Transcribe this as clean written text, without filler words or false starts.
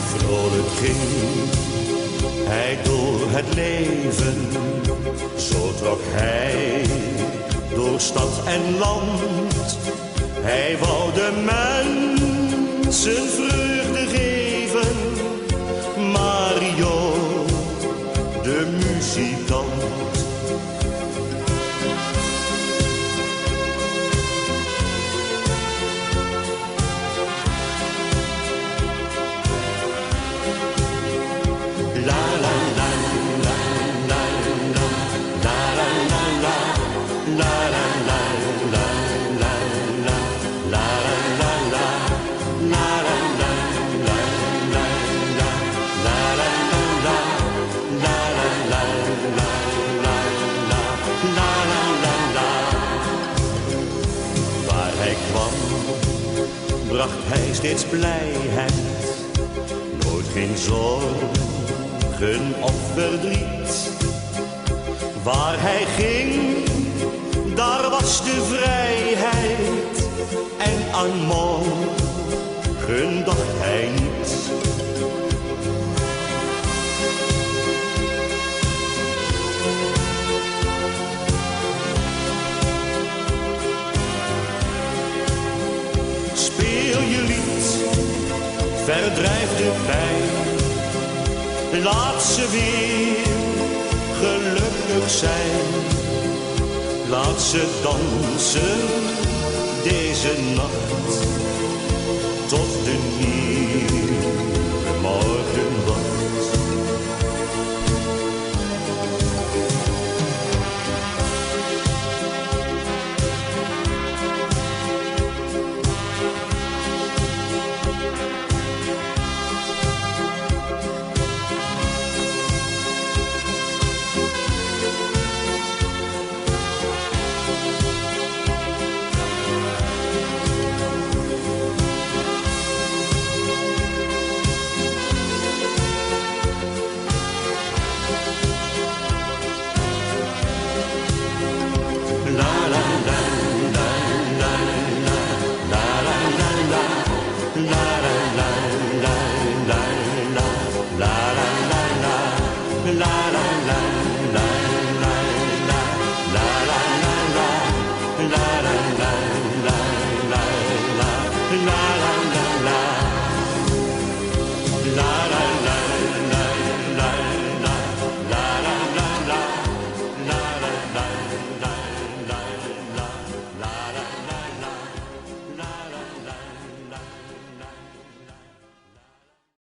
Vrolijk ging hij door het leven, zo trok hij door stad en land. Hij wou de mensen vreugde geven, Mario, de muzikant. Waar hij kwam, bracht hij steeds blijheid, nooit geen zorgen of verdriet. Waar hij ging, daar was de vrijheid, en aan morgen dacht hij niet. Speel je lied, verdrijf de pijn, laat ze weer gelukkig zijn. Laat ze dansen deze nacht, tot de nieuwe morgen wacht. La la la